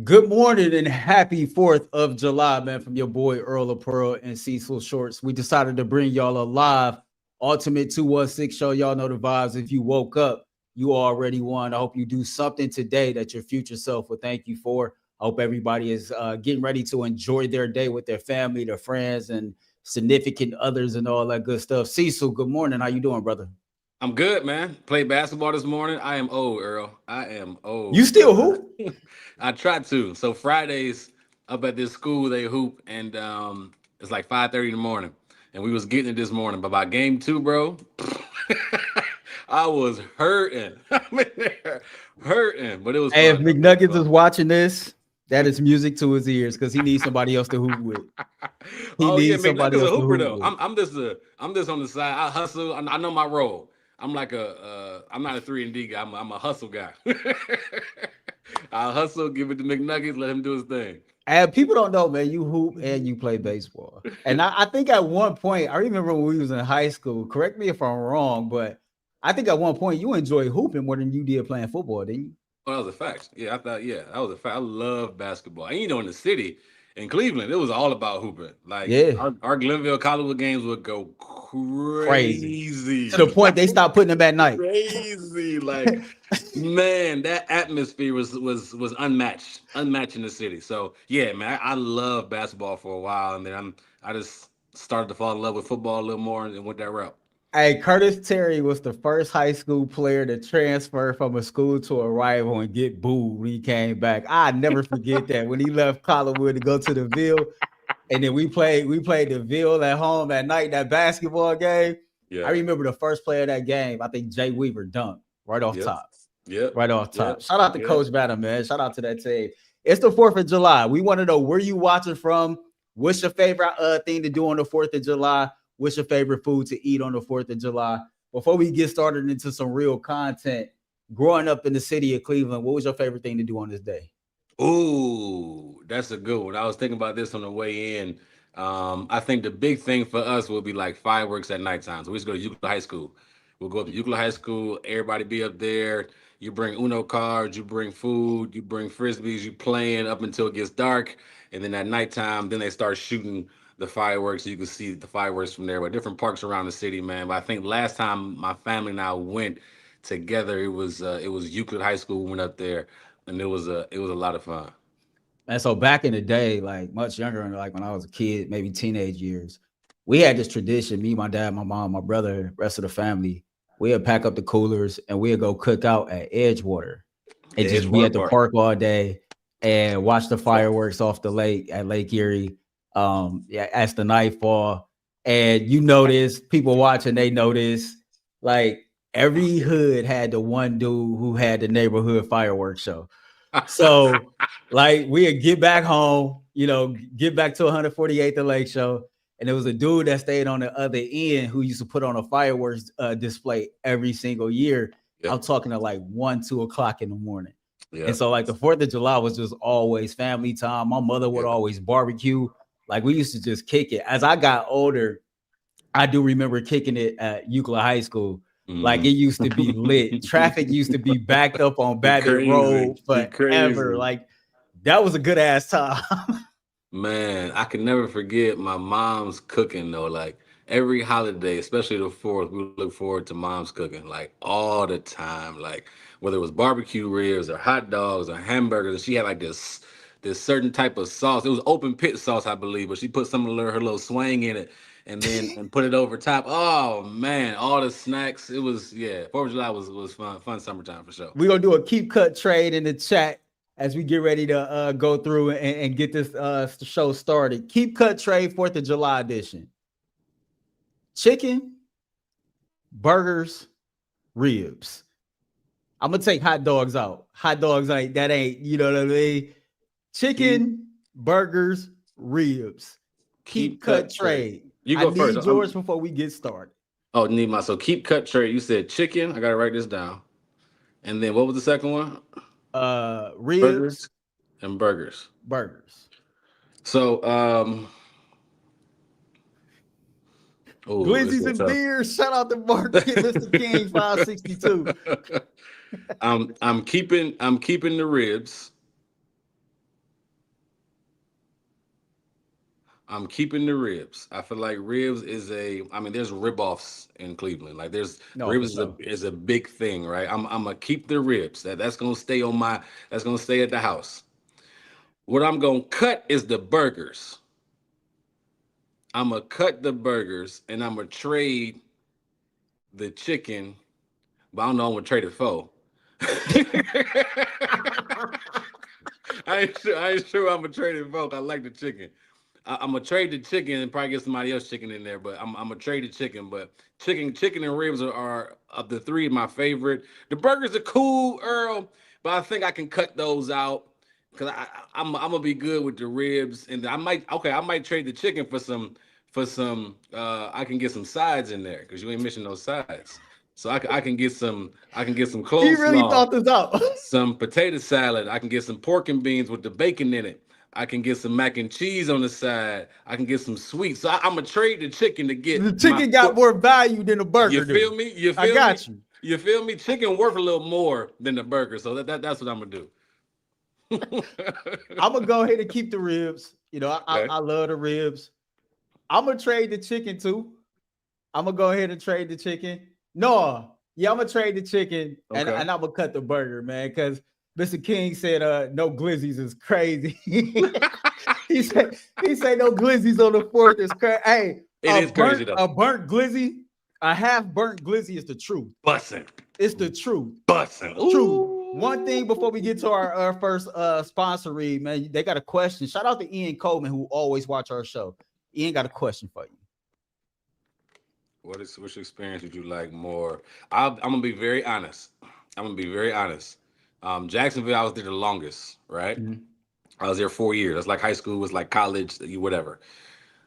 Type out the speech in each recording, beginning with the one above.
Good morning and happy 4th of July, man, from your boy Earl of Pearl and Cecil Shorts. We decided to bring y'all a live Ultimate 216 show. Y'all know the vibes. If you woke up, you already won. I hope you do something today that your future self will thank you for. I hope everybody is getting ready to enjoy their day with their family, their friends, and significant others and all that good stuff. Cecil, good morning. How you doing, brother? I'm good, man. Played basketball this morning. I am old, Earl. I am You old. still hoop? I try to. So Fridays up at this school they hoop, and it's like 5:30 in the morning, and we was getting it this morning. But by game two, bro, I was hurting. I'm in there hurting, but it was Hey, if fun though. It was McNuggets is fun. watching this, that is music to his ears because he needs somebody else to hoop with. He Oh yeah, needs somebody McNuggets a else to hooper hoop though. with. I'm just on the side. I hustle. I know my role. I'm like I'm not a 3 and D guy. I'm a hustle guy. I hustle, give it to McNuggets, let him do his thing. And people don't know, man, you hoop and you play baseball. And I think at one point, I remember when we was in high school, correct me if I'm wrong, but I think at one point you enjoyed hooping more than you did playing football, didn't you? Oh, that was a fact. Yeah, I thought, yeah, that was a fact. I love basketball. And in the city in Cleveland, it was all about hooping. Like Yeah, our Glenville Collinwood games would go crazy. crazy. To the point they Like stopped putting them at night. crazy. Like, man, that atmosphere was unmatched. Unmatched in the city. So yeah, man, I love basketball for a while. And then I just started to fall in love with football a little more and went that route. Hey, Curtis Terry was the first high school player to transfer from a school to a rival and get booed when he came back. I never forget that when he left Collinwood to go to the Ville, and then we played the Ville at home at night, that basketball game. I Yeah. remember the first play of that game. I think Jay Weaver dunked right off Yep. top, Yep. right off top. Yep. Shout out to Yep. Coach Banner, man. Shout out to that team. It's the 4th of July. We want to know where you watching from. What's your favorite thing to do on the 4th of July? What's your favorite food to eat on the 4th of July? Before we get started into some real content, growing up in the city of Cleveland, what was your favorite thing to do on this day? Ooh, that's a good one. I was thinking about this on the way in. I think the big thing for us will be like fireworks at nighttime. So we used to go to Euclid High School. We'll go up to Euclid High School. Everybody be up there. You bring Uno cards. You bring food. You bring frisbees. You playing up until it gets dark, and then at nighttime, then they start shooting the fireworks. So you can see the fireworks from there. But different parks around the city, man. But I think last time my family and I went together, it was Euclid High School. We went up there and it was a lot of fun. And so back in the day, like much younger, and like when I was a kid, maybe teenage years, we had this tradition. Me, my dad, my mom, my brother, rest of the family. We'd pack up the coolers and we'd go cook out at Edgewater and just be Edgewater at the Park. park all day and watch the fireworks off the lake at Lake Erie. Yeah, as the night fall. And you notice people watching, they notice like every hood had the one dude who had the neighborhood fireworks show. So, like, we'd get back home, get back to 148th and Lake Show. And there was a dude that stayed on the other end who used to put on a fireworks display every single year. I'm Yep. talking to like 1, 2 o'clock in the morning. And Yep. so, like, the 4th of July was just always family time. My mother would Yep. always barbecue. Like, we used to just kick it. As I got older, I do remember kicking it at Euclid High School. Like it Hmm. used to be lit. Traffic used to be backed up on Be Babbitt crazy. Road Be forever. crazy. Like that was a good ass time. Man, I can never forget my mom's cooking though. Like every holiday, especially the fourth, we look forward to mom's cooking like all the time. Like whether it was barbecue ribs or hot dogs or hamburgers, and she had like this certain type of sauce. It was open pit sauce, I believe, but she put some of her little swang in it and put it over top. Oh man, all the snacks. It was yeah. Fourth of July was fun summertime for sure. We're gonna do a keep cut trade in the chat as we get ready to go through and get this show started. Keep cut trade 4th of July edition. Chicken, burgers, ribs. I'm gonna take hot dogs out. Hot dogs ain't, you know what I mean? Keep Chicken, burgers, ribs. Keep keep cut cut trade. trade. You I go first. need yours before we get started. Oh, need my so keep cut trade. You said chicken. I gotta write this down. And then what was the second one? Ribs, Burgers and burgers. burgers. So oh, this Glizzies is and tough. beers. Shout out to Market, Mr. King 562. I'm keeping the ribs. I'm keeping the ribs. I feel like ribs is there's rib-offs in Cleveland. Like there's No, for ribs sure. is a big thing, right? I'm gonna keep the ribs. That's gonna stay at the house. What I'm gonna cut is the burgers. I'm gonna cut the burgers and I'm gonna trade the chicken, but I don't know I'm gonna trade it for. I ain't sure I'm gonna trade it for. I like the chicken. I'm gonna trade the chicken and probably get somebody else chicken in there, but I'm gonna trade the chicken. But chicken and ribs are of the three my favorite. The burgers are cool, Earl, but I think I can cut those out because I'm gonna be good with the ribs, and I might trade the chicken for some. I can get some sides in there because you ain't missing those sides. So I can get some He really coleslaw, thought this out. some potato salad. I can get some pork and beans with the bacon in it. I can get some mac and cheese on the side. I can get some sweets. So I'm gonna trade the chicken to get The chicken got more value than the burger. You feel me? I got you. You feel me? Chicken worth a little more than the burger. So that's what I'm gonna do. I'm gonna go ahead and keep the ribs. You know, I love the ribs. I'm gonna trade the chicken too. I'm gonna go ahead and trade the chicken. No, yeah, I'm gonna trade the chicken and I'm gonna cut the burger, man, because Mr. King said no glizzies is crazy. he said no glizzies on the fourth is crazy. Hey, it is crazy though. A burnt glizzy, a half burnt glizzy is the truth. Bussin'. It's the truth. Bussin'. True. One thing before we get to our first sponsor read, man, they got a question. Shout out to Ian Coleman, who always watch our show. Ian got a question for you. Which experience would you like more? I'm gonna be very honest. Jacksonville, I was there the longest, right? Mm-hmm. I was there 4 years. That's like high school, was like college, whatever.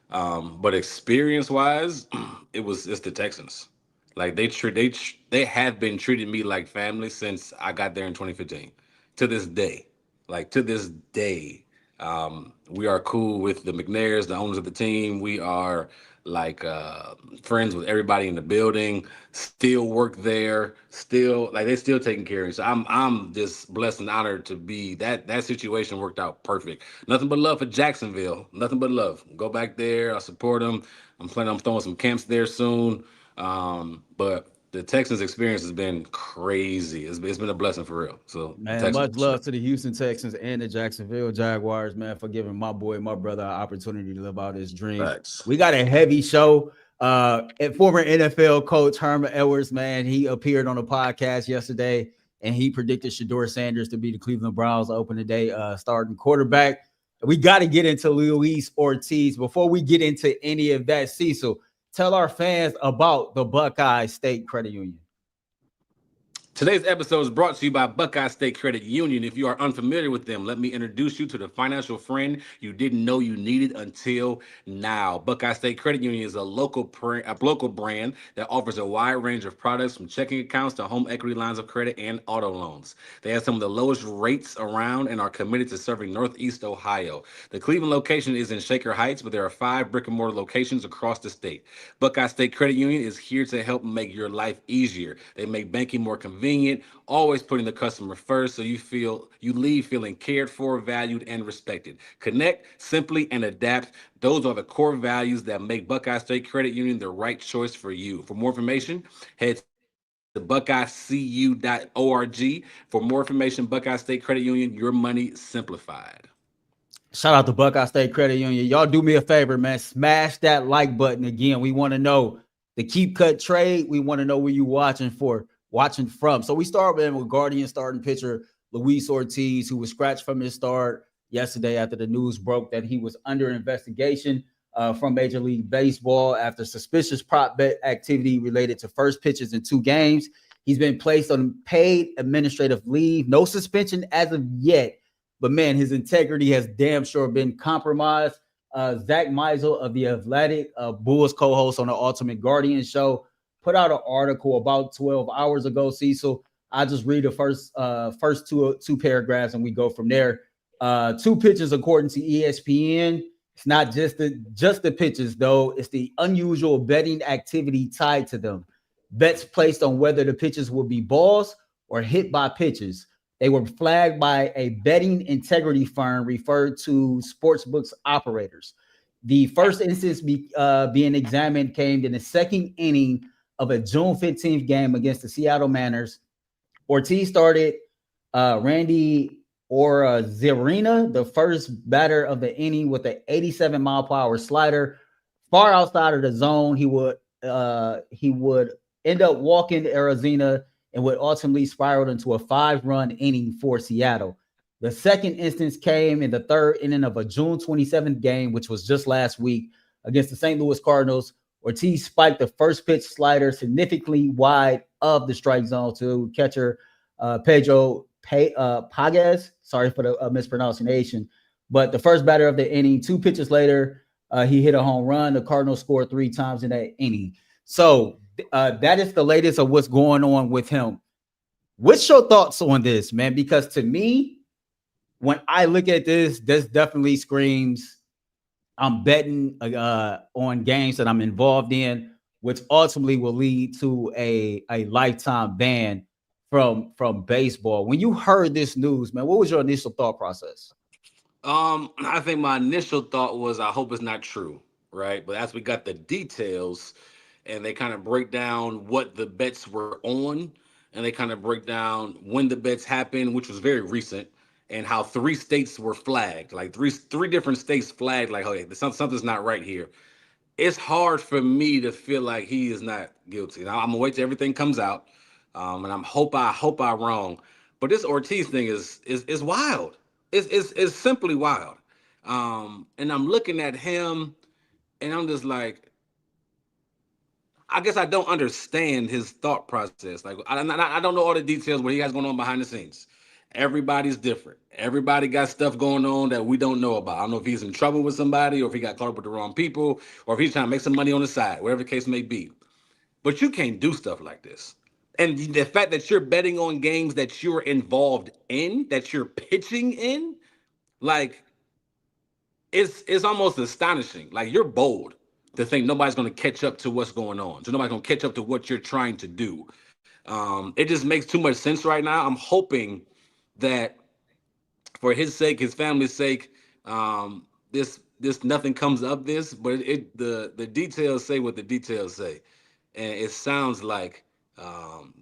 But experience-wise, it's the Texans. Like they have been treating me like family since I got there in 2015. To this day, we are cool with the McNairs, the owners of the team. We are like friends with everybody in the building. Still work there. They're still taking care of me. So I'm just blessed and honored to be that situation worked out perfect. Nothing but love for Jacksonville. Nothing but love. Go back there. I support them. I'm planning on throwing some camps there soon. But the Texans experience has been crazy. It's been a blessing for real. So man, much love to the Houston Texans and the Jacksonville Jaguars, man, for giving my brother, an opportunity to live out his dream. Thanks. We got a heavy show. Former NFL coach Herman Edwards, man, he appeared on a podcast yesterday and he predicted Shedeur Sanders to be the Cleveland Browns opening day starting quarterback. We got to get into Luis Ortiz. Before we get into any of that, Cecil, tell our fans about the Buckeye State Credit Union. Today's episode is brought to you by Buckeye State Credit Union. If you are unfamiliar with them, let me introduce you to the financial friend you didn't know you needed until now. Buckeye State Credit Union is a local brand that offers a wide range of products from checking accounts to home equity lines of credit and auto loans. They have some of the lowest rates around and are committed to serving Northeast Ohio. The Cleveland location is in Shaker Heights, but there are 5 brick-and-mortar locations across the state. Buckeye State Credit Union is here to help make your life easier. They make banking more convenient, always putting the customer first, so you leave feeling cared for, valued, and respected. Connect, simply, and adapt. Those are the core values that make Buckeye State Credit Union the right choice for you. For more information, head to buckeyecu.org. For more information, Buckeye State Credit Union, your money simplified. Shout out to Buckeye State Credit Union. Y'all do me a favor, man. Smash that like button again. We want to know the keep cut trade. We want to know where you watching from. So we start with Guardian starting pitcher Luis Ortiz, who was scratched from his start yesterday after the news broke that he was under investigation from Major League Baseball after suspicious prop bet activity related to first pitches in 2 games. He's been placed on paid administrative leave. No suspension as of yet, but man, his integrity has damn sure been compromised. Zach Meisel of The Athletic, Bulls co-host on the Ultimate Guardian show, put out an article about 12 hours ago, Cecil. I'll just read the first two paragraphs and we go from there. 2 pitches according to ESPN. It's not just the pitches, though. It's the unusual betting activity tied to them. Bets placed on whether the pitches will be balls or hit by pitches. They were flagged by a betting integrity firm referred to sportsbooks operators. The first instance being examined came in the second inning of a June 15th game against the Seattle Mariners. Ortiz started Randy Zerina, the first batter of the inning, with an 87-mile-per-hour slider, far outside of the zone. He would end up walking Arizona and would ultimately spiral into a 5-run inning for Seattle. The second instance came in the third inning of a June 27th game, which was just last week against the St. Louis Cardinals. Ortiz spiked the first pitch slider significantly wide of the strike zone to catcher Pedro Pages. Sorry for the mispronunciation. But the first batter of the inning, 2 pitches later, he hit a home run. The Cardinals scored 3 times in that inning. So that is the latest of what's going on with him. What's your thoughts on this, man? Because to me, when I look at this definitely screams I'm betting on games that I'm involved in, which ultimately will lead to a lifetime ban from baseball. When you heard this news, man, what was your initial thought process? I think my initial thought was, I hope it's not true, right? But as we got the details and they kind of break down what the bets were on, and they kind of break down when the bets happened, which was very recent, and how 3 states were flagged, like three different states flagged, like, okay, something's not right here. It's hard for me to feel like he is not guilty. Now I'm gonna wait till everything comes out, and I hope I'm wrong. But this Ortiz thing is wild. It's simply wild. And I'm looking at him, and I'm just like, I guess I don't understand his thought process. Like, I don't know all the details what he has going on behind the scenes. Everybody's different. Everybody got stuff going on that we don't know about. I don't know if he's in trouble with somebody, or if he got caught up with the wrong people, or if he's trying to make some money on the side, whatever the case may be. But you can't do stuff like this. And the fact that you're betting on games that you're involved in, that you're pitching in, like, it's almost astonishing. Like, you're bold to think nobody's going to catch up to what's going on. So nobody's going to catch up to what you're trying to do. It just makes too much sense right now. I'm hoping that for his sake, his family's sake, this nothing comes of this. But the details say what the details say, and it sounds like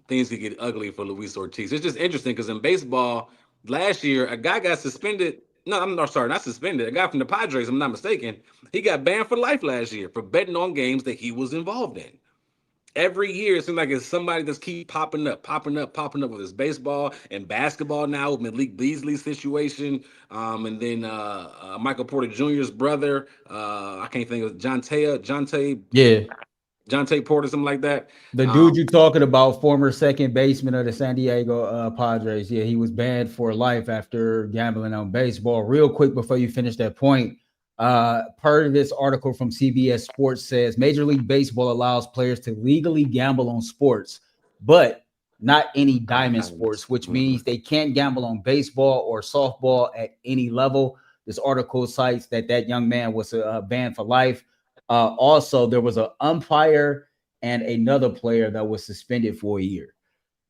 things could get ugly for Luis Ortiz. It's just interesting because in baseball last year, a guy got suspended. No, I'm not sorry, not suspended. A guy from the Padres, if I'm not mistaken, he got banned for life last year for betting on games that he was involved in. Every year, it seems like it's somebody that's keep popping up with his baseball and basketball now with Malik Beasley's situation. And then Michael Porter Jr.'s brother, I can't think of Jonte. Yeah. Jonte Porter, something like that. The dude you talking about, former second baseman of the San Diego Padres. Yeah, he was banned for life after gambling on baseball. Real quick before you finish that point, part of this article from CBS Sports says Major League Baseball allows players to legally gamble on sports, but not any diamond sports, which means they can't gamble on baseball or softball at any level. This article cites that young man was banned for life. Also, there was an umpire and another player that was suspended for a year.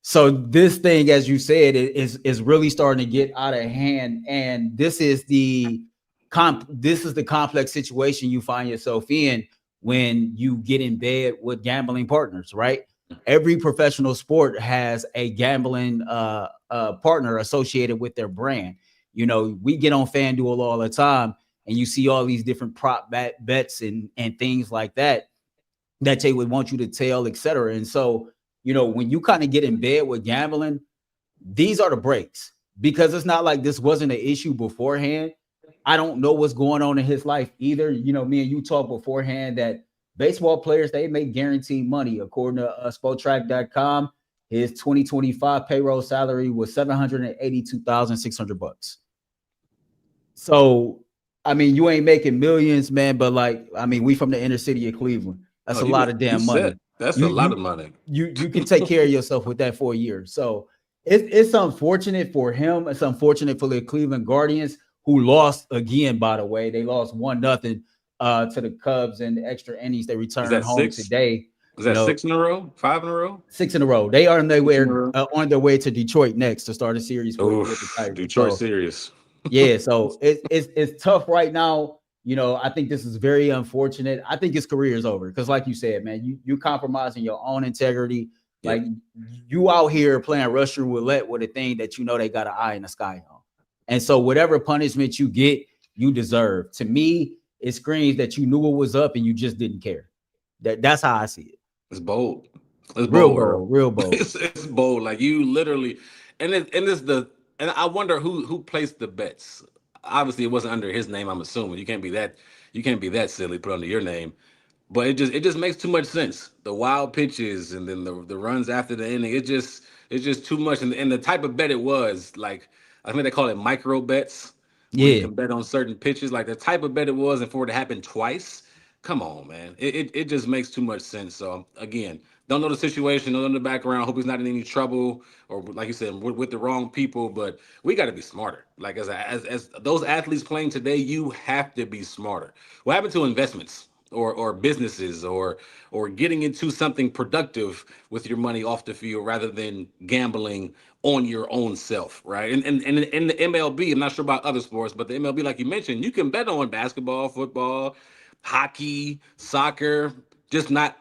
So this thing, as you said, is really starting to get out of hand. And this is the complex situation you find yourself in when you get in bed with gambling partners, right? Every professional sport has a gambling partner associated with their brand. You know, we get on FanDuel all the time, and you see all these different prop bets and things like that they would want you to tell, et cetera. And so, you know, when you kind of get in bed with gambling, these are the breaks, because it's not like this wasn't an issue beforehand. I don't know what's going on in his life either. You know, me and you talked beforehand that baseball players, they make guaranteed money. According to Spotrac.com, his 2025 payroll salary was $782,600. So, I mean, you ain't making millions, man, but like, I mean, we from the inner city of Cleveland. That's a lot of damn money. That's a lot of money. You can take care of yourself with that for a year. So it's unfortunate for him. It's unfortunate for the Cleveland Guardians, who lost again, by the way. They lost 1-0 to the Cubs in the extra innings. They returned home today. Is that 6 in a row? 5 in a row? 6 in a row. They are on their way to Detroit next to start a series with the Tigers. Detroit series. Yeah, so it's tough right now. I think this is very unfortunate. I think his career is over because, like you said, man, you compromising your own integrity. Yep. Like you out here playing Russian roulette with a thing that they got an eye in the sky on. And so whatever punishment you get, you deserve. To me, it screams that you knew what was up and you just didn't care. That's how I see it. It's bold. It's Real bold, Earl. bold, real bold. It's bold. Like you literally, and I wonder who placed the bets. Obviously, it wasn't under his name. I'm assuming you can't be that silly put under your name. But it just makes too much sense. The wild pitches and then the runs after the inning. It's just too much. And the type of bet it was, like I think they call it micro bets, where you Yeah. can bet on certain pitches. Like the type of bet it was, and for it to happen twice, come on, man. It just makes too much sense. So again, don't know the situation, don't know the background. Hope he's not in any trouble or like you said, with the wrong people. But we got to be smarter. Like as those athletes playing today, you have to be smarter. What happened to investments? Or businesses or getting into something productive with your money off the field rather than gambling on your own self, right? And in the MLB, I'm not sure about other sports, but the MLB, like you mentioned, you can bet on basketball, football, hockey, soccer, just not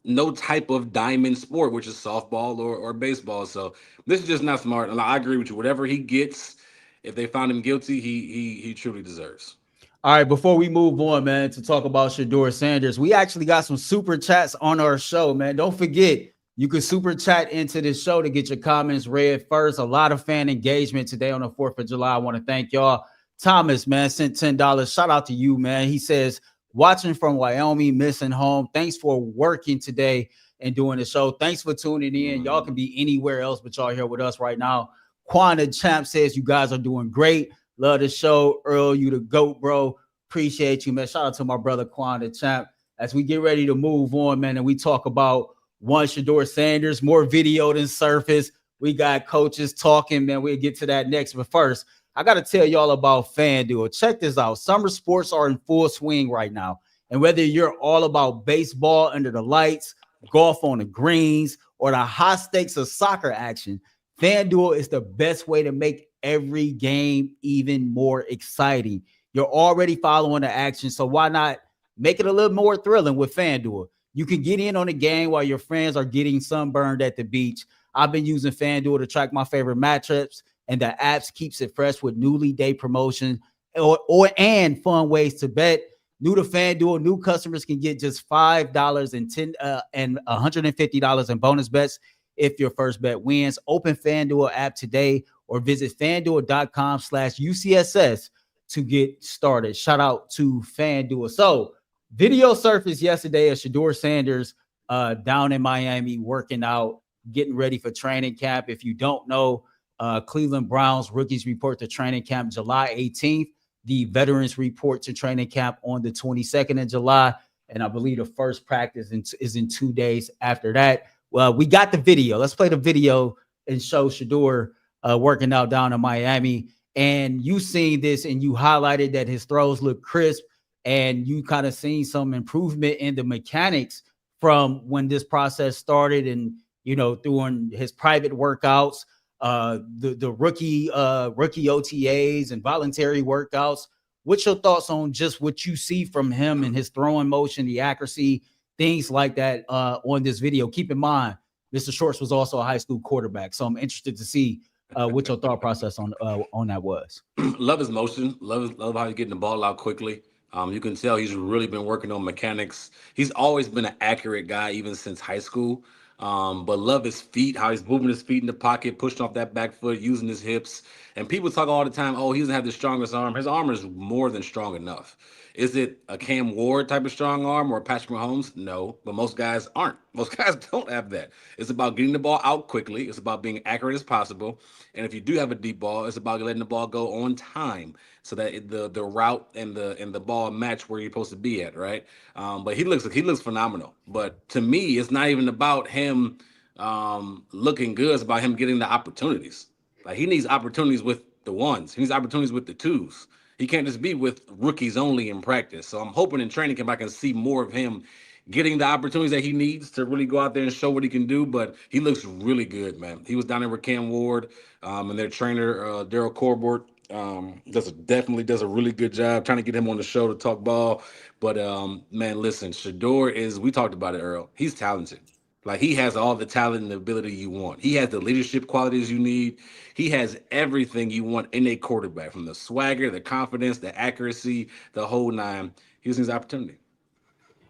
no type of diamond sport, which is softball or baseball. So this is just not smart. And I agree with you. Whatever he gets, if they found him guilty, he truly deserves. All right, before we move on, man, to talk about Shedeur Sanders, we actually got some super chats on our show, man. Don't forget, you can super chat into this show to get your comments read first. A lot of fan engagement today on the 4th of July. I want to thank y'all. Thomas, man, sent $10. Shout out to you, man. He says, watching from Wyoming, missing home. Thanks for working today and doing the show. Thanks for tuning in. Y'all can be anywhere else, but y'all here with us right now. Quanda Champ says, you guys are doing great. Love the show. Earl, you the GOAT, bro. Appreciate you, man. Shout out to my brother Quanda Champ. As we get ready to move on, man, and we talk about one Shedeur Sanders, more video than surface. We got coaches talking, man. We'll get to that next. But first, I got to tell y'all about FanDuel. Check this out. Summer sports are in full swing right now. And whether you're all about baseball under the lights, golf on the greens, or the high stakes of soccer action, FanDuel is the best way to make every game even more exciting. You're already following the action, so why not make it a little more thrilling with FanDuel? You can get in on the game while your friends are getting sunburned at the beach. I've been using FanDuel to track my favorite matchups, and the apps keeps it fresh with newly day promotion and fun ways to bet. New to FanDuel, new customers can get just $5 and $150 in bonus bets if your first bet wins. Open FanDuel app today or visit FanDuel.com/UCSS to get started. Shout out to FanDuel. So, video surfaced yesterday of Shedeur Sanders down in Miami working out, getting ready for training camp. If you don't know, Cleveland Browns rookies report to training camp July 18th. The veterans report to training camp on the 22nd of July. And I believe the first practice is in 2 days after that. Well, we got the video. Let's play the video and show Shedeur working out down in Miami. And you seen this and you highlighted that his throws look crisp and you kind of seen some improvement in the mechanics from when this process started and, doing his private workouts, the rookie OTAs and voluntary workouts. What's your thoughts on just what you see from him and his throwing motion, the accuracy, things like that on this video? Keep in mind, Mr. Shorts was also a high school quarterback, so I'm interested to see what your thought process on that was. Love his motion. Love how he's getting the ball out quickly. You can tell he's really been working on mechanics. He's always been an accurate guy, even since high school. But love his feet, how he's moving his feet in the pocket, pushing off that back foot, using his hips. And people talk all the time, oh, he doesn't have the strongest arm. His arm is more than strong enough. Is it a Cam Ward type of strong arm or Patrick Mahomes? No, but most guys aren't. Most guys don't have that. It's about getting the ball out quickly. It's about being accurate as possible. And if you do have a deep ball, it's about letting the ball go on time so that the route and the ball match where you're supposed to be at, right? But he looks phenomenal. But to me, it's not even about him looking good. It's about him getting the opportunities. Like he needs opportunities with the ones. He needs opportunities with the twos. He can't just be with rookies only in practice. So I'm hoping in training camp I can see more of him getting the opportunities that he needs to really go out there and show what he can do. But he looks really good, man. He was down there with Cam Ward and their trainer, Daryl Corbett. Definitely does a really good job trying to get him on the show to talk ball. But man, listen, Shedeur is, we talked about it, Earl. He's talented. Like, he has all the talent and the ability you want. He has the leadership qualities you need. He has everything you want in a quarterback, from the swagger, the confidence, the accuracy, the whole nine. He was his opportunity.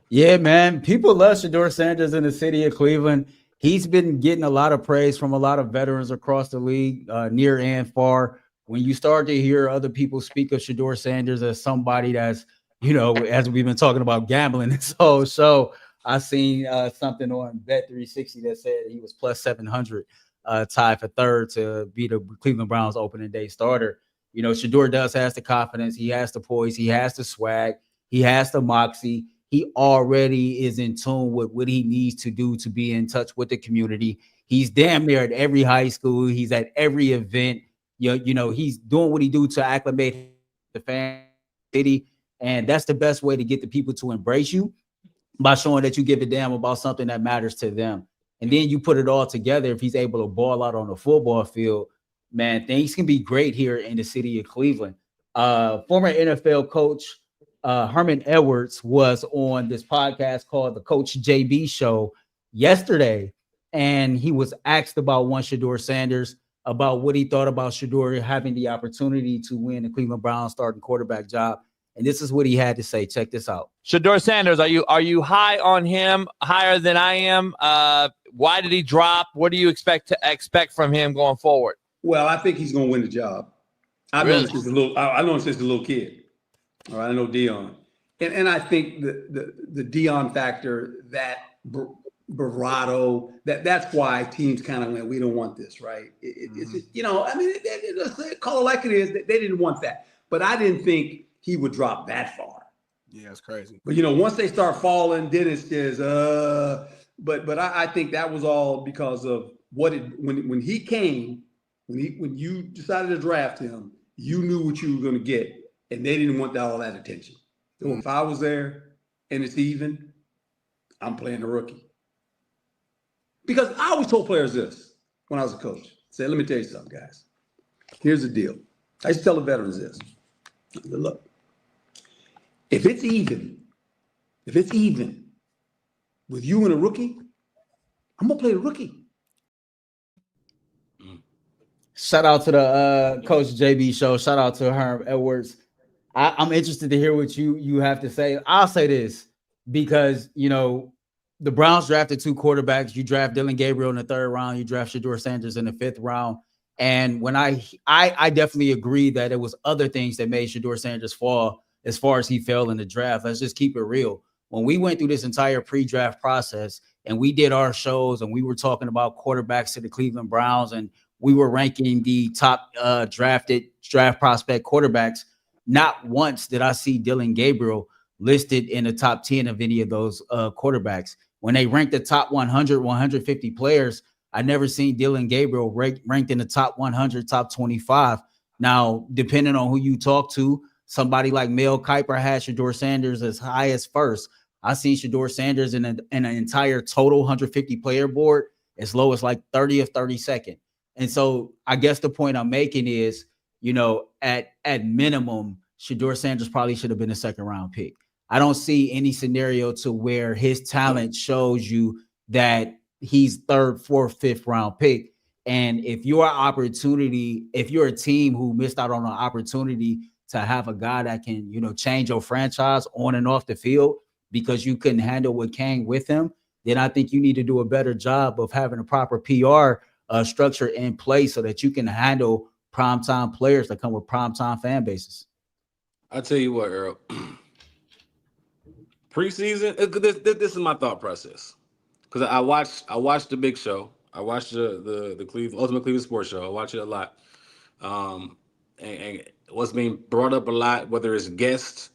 Yeah, man. People love Shedeur Sanders in the city of Cleveland. He's been getting a lot of praise from a lot of veterans across the league, near and far. When you start to hear other people speak of Shedeur Sanders as somebody that's, as we've been talking about gambling this whole show, I seen something on Bet360 that said he was plus 700, tied for third to be the Cleveland Browns opening day starter. Shedeur has the confidence, he has the poise, he has the swag, he has the moxie. He already is in tune with what he needs to do to be in touch with the community. He's damn near at every high school. He's at every event. He's doing what he do to acclimate the fan city, and that's the best way to get the people to embrace you, by showing that you give a damn about something that matters to them. And then you put it all together. If he's able to ball out on the football field, man, things can be great here in the city of Cleveland. Former NFL coach Herman Edwards was on this podcast called the Coach JB Show yesterday, and he was asked about one Shedeur Sanders, about what he thought about Shedeur having the opportunity to win the Cleveland Browns starting quarterback job. And this is what he had to say. Check this out. Shedeur Sanders, are you high on him? Higher than I am? Why did he drop? What do you expect from him going forward? Well, I think he's going to win the job. I've known him since a little kid. All right, I know Dion, and I think the Dion factor, that bravado, that's why teams kind of went, we don't want this, right? Call it like it is. They didn't want that, but I didn't think he would drop that far. Yeah, it's crazy. But once they start falling, then it's just But I think that was all because of when he came, when you decided to draft him, you knew what you were going to get, and they didn't want all that attention. So if I was there and it's even, I'm playing the rookie. Because I always told players this when I was a coach. I said, let me tell you something, guys. Here's the deal. I used to tell the veterans this. Look, if it's even with you and a rookie, I'm going to play the rookie. Shout out to the Coach JB Show. Shout out to Herman Edwards. I'm interested to hear what you have to say. I'll say this because, the Browns drafted two quarterbacks. You draft Dillon Gabriel in the third round. You draft Shedeur Sanders in the fifth round. And when I definitely agree that it was other things that made Shedeur Sanders fall as far as he fell in the draft. Let's just keep it real. When we went through this entire pre-draft process and we did our shows and we were talking about quarterbacks to the Cleveland Browns and we were ranking the top draft prospect quarterbacks, not once did I see Dillon Gabriel listed in the top 10 of any of those quarterbacks. When they ranked the top 100, 150 players, I never seen Dillon Gabriel ranked in the top 100, top 25. Now, depending on who you talk to, somebody like Mel Kiper had Shedeur Sanders as high as first. I seen Shedeur Sanders in an entire total 150 player board as low as like 30th, 32nd. And so I guess the point I'm making is, at minimum, Shedeur Sanders probably should have been a second round pick. I don't see any scenario to where his talent shows you that he's third, fourth, fifth round pick. And if you're a team who missed out on an opportunity to have a guy that can, change your franchise on and off the field because you couldn't handle what came with him, then I think you need to do a better job of having a proper PR structure in place so that you can handle primetime players that come with primetime fan bases. I'll tell you what, Earl. Preseason, this is my thought process. Because I watched the big show. I watched the Cleveland Ultimate Cleveland Sports Show. I watch it a lot. And what's being brought up a lot, whether it's guests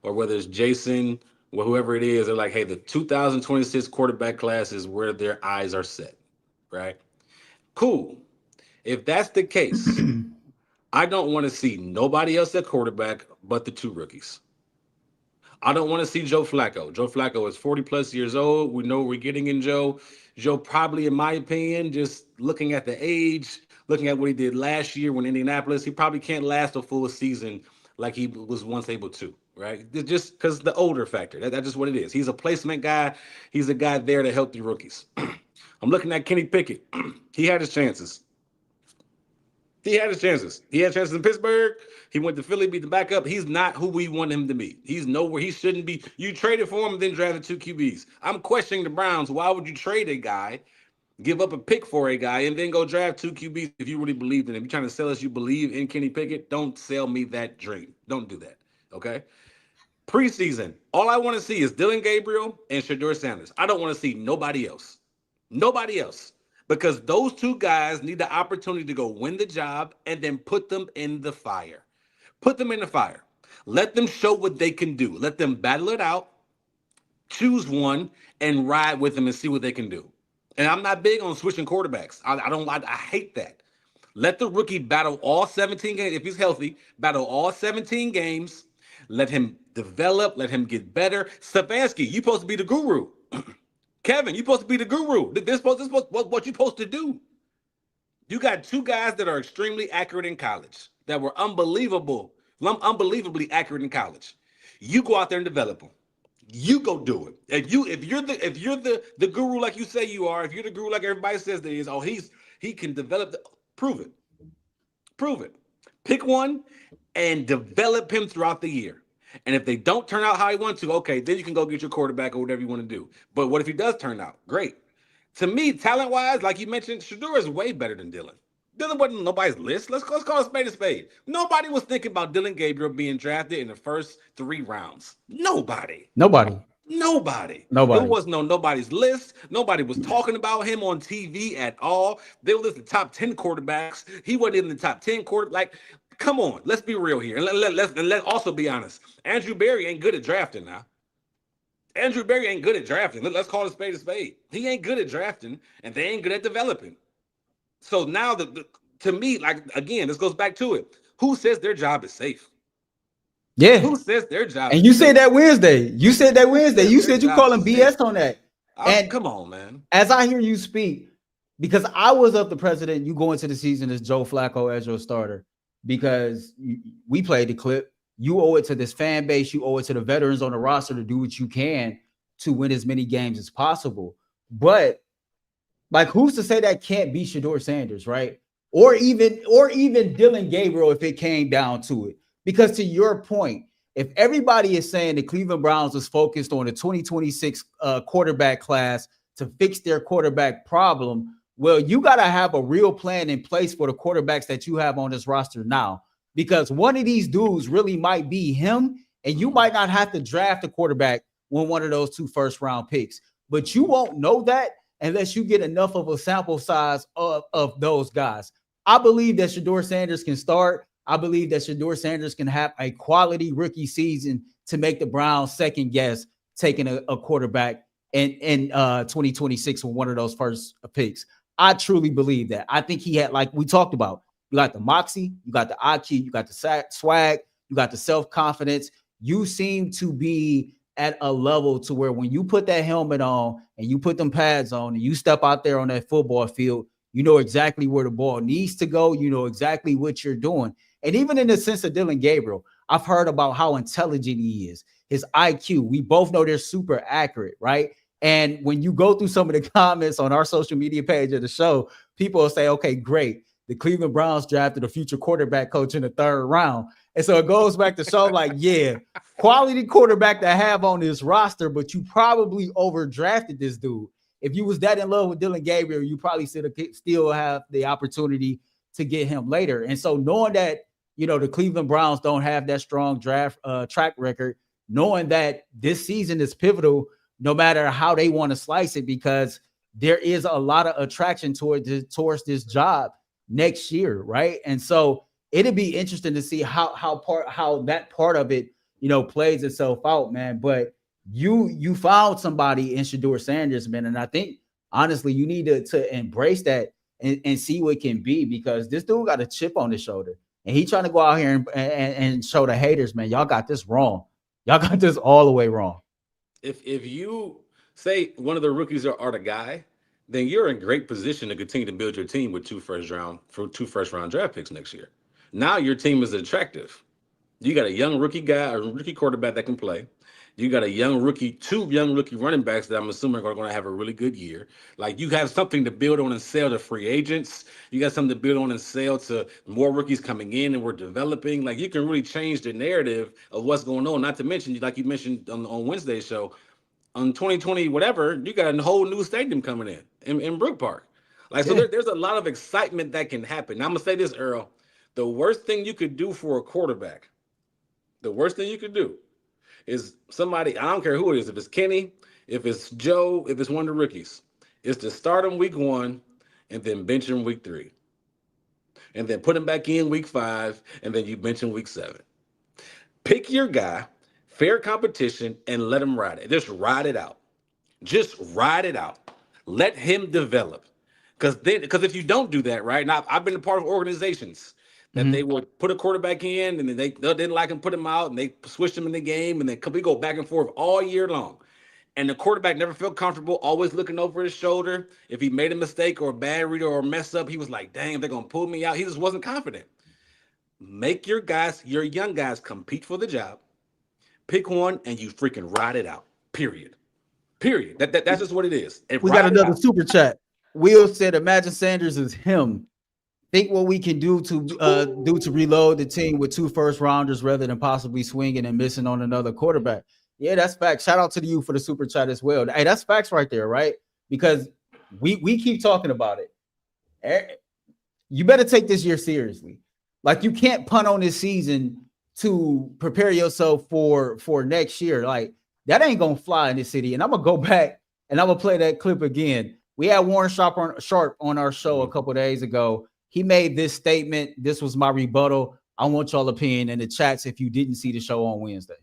or whether it's Jason or whoever it is, they're like, hey, the 2026 quarterback class is where their eyes are set, right? Cool. If that's the case, I don't want to see nobody else at quarterback but the two rookies. I don't want to see Joe Flacco. Joe Flacco is 40 plus years old. We know what we're getting in Joe. Joe probably, in my opinion, just looking at the age, looking at what he did last year when Indianapolis, he probably can't last a full season like he was once able to, right? Just because the older factor. That's just what it is. He's a placement guy. He's a guy there to help the rookies. I'm looking at Kenny Pickett. He had his chances. He had chances in Pittsburgh. He went to Philly, beat the backup. He's not who we want him to be. He's nowhere he shouldn't be. You traded for him and then drafted 2 QBs. I'm questioning the Browns. Why would you trade a guy, give up a pick for a guy, and then go draft 2 QBs if you really believed in him? You're trying to sell us you believe in Kenny Pickett? Don't sell me that dream. Don't do that, okay? Preseason, all I want to see is Dylan Gabriel and Shedeur Sanders. I don't want to see nobody else. Nobody else. Because those 2 guys need the opportunity to go win the job and then put them in the fire. Put them in the fire. Let them show what they can do. Let them battle it out, choose one, and ride with them and see what they can do. And I'm not big on switching quarterbacks. I hate that. Let the rookie battle all 17 games. If he's healthy, battle all 17 games. Let him develop. Let him get better. Stefanski, you're supposed to be the guru. Kevin, you're supposed to be the guru. This is what you're supposed to do. You got 2 guys that are extremely accurate in college, that were unbelievably accurate in college. You go out there and develop them. You go do it. If you're the guru like you say you are, if you're the guru like everybody says there is, he can develop. Prove it. Prove it. Pick one and develop him throughout the year. And if they don't turn out how you want to, okay, then you can go get your quarterback or whatever you want to do. But what if he does turn out? Great. To me, talent-wise, like you mentioned, Shedeur is way better than Dylan. Dylan wasn't nobody's list. Let's call a spade a spade. Nobody was thinking about Dylan Gabriel being drafted in the first 3 rounds. Nobody. It was nobody's list. Nobody was talking about him on TV at all. They were listing top 10 quarterbacks. He wasn't in the top 10 quarterbacks. Like, come on, let's be real here. And let's also be honest. Andrew Berry ain't good at drafting now. Andrew Berry ain't good at drafting. Let's call a spade a spade. He ain't good at drafting, and they ain't good at developing. So now, to me, like, again, this goes back to it. Who says their job is safe? Yeah. Who says their job and you said that Wednesday. You said you calling BS on that. And come on, man. As I hear you speak, because I was of the president, you go into the season as Joe Flacco as your starter, because we played the clip. You owe it to this fan base. You owe it to the veterans on the roster to do what you can to win as many games as possible. But like, who's to say that can't be Shedeur Sanders, right? Or even Dylan Gabriel if it came down to it. Because to your point, if everybody is saying the Cleveland Browns is focused on the 2026 quarterback class to fix their quarterback problem, well, you got to have a real plan in place for the quarterbacks that you have on this roster now. Because one of these dudes really might be him, and you might not have to draft a quarterback when one of those 2 first-round picks. But you won't know that unless you get enough of a sample size of those guys. I believe that Shedeur Sanders can start. I believe that Shedeur Sanders can have a quality rookie season to make the Browns second guess taking a quarterback in 2026 with one of those first picks. I truly believe that. I think he had, like we talked about, you got the moxie, you got the IQ, you got the swag, you got the self-confidence. You seem to be at a level to where when you put that helmet on and you put them pads on and you step out there on that football field, you know exactly where the ball needs to go. You know exactly what you're doing. And even in the sense of Dylan Gabriel, I've heard about how intelligent he is, his IQ. We both know they're super accurate, right? And when you go through some of the comments on our social media page of the show, people will say, okay, great. The Cleveland Browns drafted a future quarterback coach in the 3rd round. And so it goes back to show like, yeah, quality quarterback to have on this roster, but you probably overdrafted this dude. If you was that in love with Dylan Gabriel, you probably still have the opportunity to get him later. And so knowing that, you know, the Cleveland Browns don't have that strong draft track record, knowing that this season is pivotal, no matter how they want to slice it, because there is a lot of attraction towards this job next year, right? And so it'd be interesting to see how that part of it, you know, plays itself out, man. But you found somebody in Shedeur Sanders, man, and I think honestly you need to embrace that and see what it can be, because this dude got a chip on his shoulder and he trying to go out here and show the haters, man, y'all got this wrong. Y'all got this all the way wrong. If you say one of the rookies are the guy, then you're in great position to continue to build your team with two first round draft picks next year. Now your team is attractive. You got a young rookie guy, a rookie quarterback that can play. You got a two young rookie running backs that I'm assuming are going to have a really good year. Like, you have something to build on and sell to free agents. You got something to build on and sell to more rookies coming in and we're developing. Like, you can really change the narrative of what's going on. Not to mention, like you mentioned on Wednesday's show, on 2020, whatever, you got a whole new stadium coming in Brook Park. Like, so there's a lot of excitement that can happen. Now, I'm going to say this, Earl. The worst thing you could do for a quarterback, the worst thing you could do is somebody, I don't care who it is, if it's Kenny, if it's Joe, if it's one of the rookies, is to start him week 1 and then bench him week 3. And then put him back in week 5, and then you bench him week 7. Pick your guy, fair competition, and let him ride it. Just ride it out. Just ride it out. Let him develop. Because if you don't do that, right? Now, I've been a part of organizations that they would put a quarterback in, and then they didn't like him, put him out, and they switched him in the game, and then we go back and forth all year long. And the quarterback never felt comfortable, always looking over his shoulder. If he made a mistake or a bad read or a mess up, he was like, dang, they're going to pull me out. He just wasn't confident. Make your young guys compete for the job. Pick one, and you freaking ride it out, period. That's just what it is. And we got another super chat. Will said, imagine Sanders is him. Think what we can do to reload the team with 2 first-rounders rather than possibly swinging and missing on another quarterback. Yeah, that's facts. Shout out to you for the super chat as well. Hey, that's facts right there, right? Because we keep talking about it. You better take this year seriously. Like, you can't punt on this season to prepare yourself for next year. Like, that ain't gonna fly in this city. And I'm gonna go back and I'm gonna play that clip again. We had Warren Sharp on our show a couple days ago. He made this statement. This was my rebuttal. I want y'all opinion in the chats if you didn't see the show on Wednesday.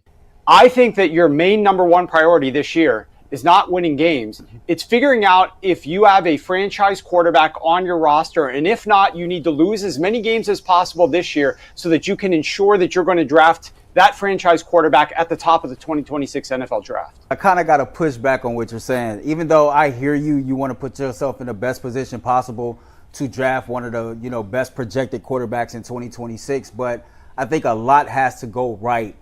I think that your main number one priority this year is not winning games. It's figuring out if you have a franchise quarterback on your roster. And if not, you need to lose as many games as possible this year so that you can ensure that you're going to draft that franchise quarterback at the top of the 2026 NFL draft. I kind of got to push back on what you're saying. Even though I hear you want to put yourself in the best position possible to draft one of the, best projected quarterbacks in 2026. But I think a lot has to go right,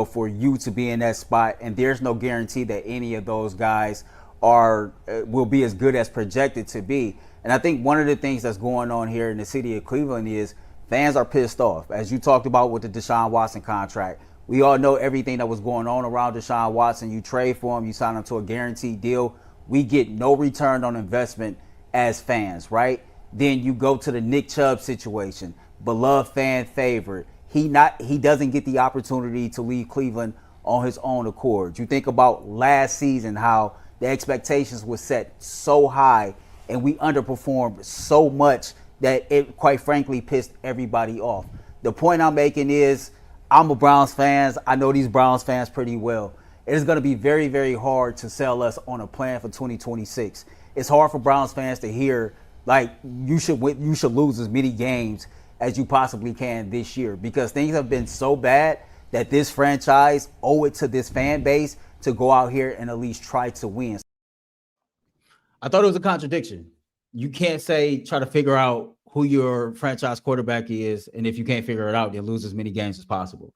for you to be in that spot. And there's no guarantee that any of those guys will be as good as projected to be. And I think one of the things that's going on here in the city of Cleveland is fans are pissed off. As you talked about with the Deshaun Watson contract, we all know everything that was going on around Deshaun Watson. You trade for him, you sign him to a guaranteed deal. We get no return on investment as fans, right? Then you go to the Nick Chubb situation, beloved fan favorite. He doesn't get the opportunity to leave Cleveland on his own accord. You think about last season, how the expectations were set so high and we underperformed so much that it quite frankly pissed everybody off. The point I'm making is I'm a Browns fan. I know these Browns fans pretty well. It is going to be very, very hard to sell us on a plan for 2026. It's hard for Browns fans to hear, like, you should lose as many games as you possibly can this year, because things have been so bad that this franchise owe it to this fan base to go out here and at least try to win. I thought it was a contradiction. You can't try to figure out who your franchise quarterback is, and if you can't figure it out, then lose as many games as possible,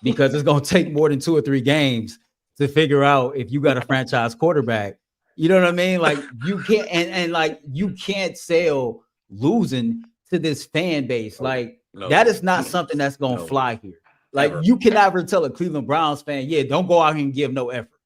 because it's going to take more than 2 or 3 games to figure out if you got a franchise quarterback. You know what I mean? Like, you can't, and like, you can't sell losing to this fan base. Like, that is not something that's going to fly here. Like, you can never tell a Cleveland Browns fan, don't go out here and give no effort.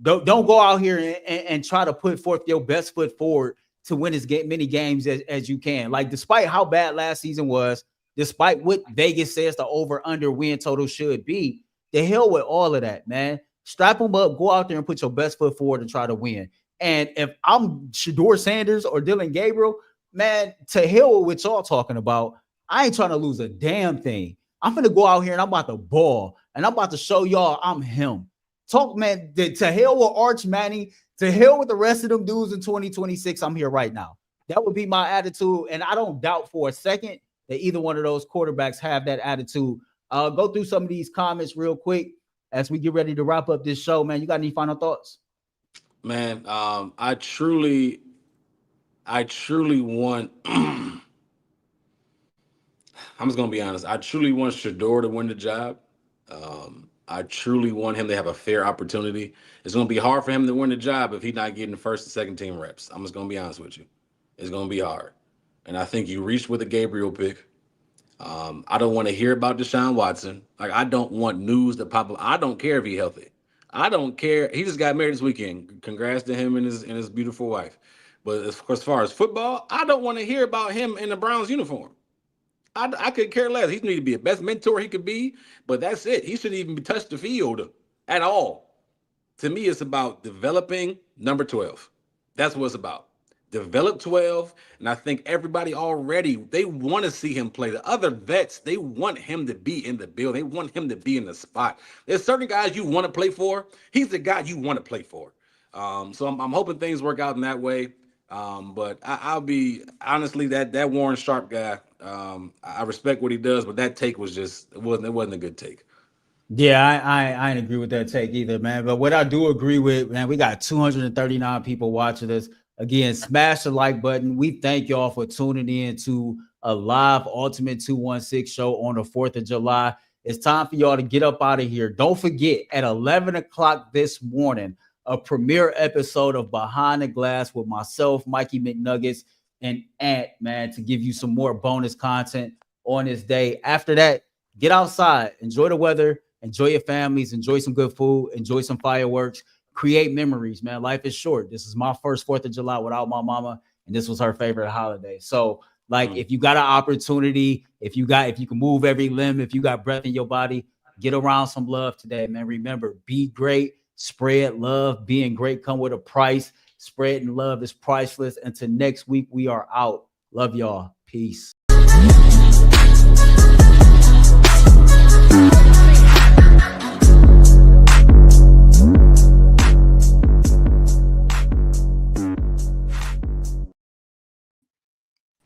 Don't go out here and try to put forth your best foot forward to win as many games as you can. Like, despite how bad last season was, despite what Vegas says the over-under win total should be, the hell with all of that, man. Strap them up, go out there and put your best foot forward and try to win. And if I'm Shedeur Sanders or Dylan Gabriel, man, to hell with what y'all talking about. I ain't trying to lose a damn thing. I'm going to go out here and I'm about to ball, and I'm about to show y'all I'm him. Talk, man, to hell with Arch Manning, to hell with the rest of them dudes in 2026. I'm here right now. That would be my attitude, and I don't doubt for a second that either one of those quarterbacks have that attitude. Go through some of these comments real quick as we get ready to wrap up this show, man, you got any final thoughts? Man, I truly want. I'm just gonna be honest. I truly want Shedeur to win the job. I truly want him to have a fair opportunity. It's gonna be hard for him to win the job if he's not getting the first and second team reps. I'm just gonna be honest with you. It's gonna be hard. And I think you reached with a Gabriel pick. I don't want to hear about Deshaun Watson. Like, I don't want news to pop up. I don't care if he's healthy. I don't care. He just got married this weekend. Congrats to him and his beautiful wife. But as far as football, I don't want to hear about him in the Browns uniform. I could care less. He needs to be the best mentor he could be, but that's it. He shouldn't even touch the field at all. To me, it's about developing number 12. That's what it's about. Develop 12, and I think everybody already, they want to see him play. The other vets, they want him to be in the build. They want him to be in the spot. There's certain guys you want to play for. He's the guy you want to play for. So I'm hoping things work out in that way. But I'll be honestly that Warren Sharp guy. I respect what he does, but that take was just it wasn't a good take. Yeah, I ain't agree with that take either, man. But what I do agree with, man, we got 239 people watching this. Again, smash the like button. We thank y'all for tuning in to a live Ultimate 216 show on the 4th of July. It's time for y'all to get up out of here. Don't forget, at 11 o'clock this morning, a premiere episode of Behind the Glass with myself, Mikey McNuggets, and Ant, man, to give you some more bonus content on this day. After that, get outside, enjoy the weather, enjoy your families, enjoy some good food, enjoy some fireworks. Create memories, man. Life is short. This is my first 4th of July without my mama, and this was her favorite holiday. So, like, if you got an opportunity, if you can move every limb, if you got breath in your body, get around some love today, man. Remember, be great, spread love. Being great come with a price. Spreading love is priceless. Until next week, we are out. Love y'all. Peace.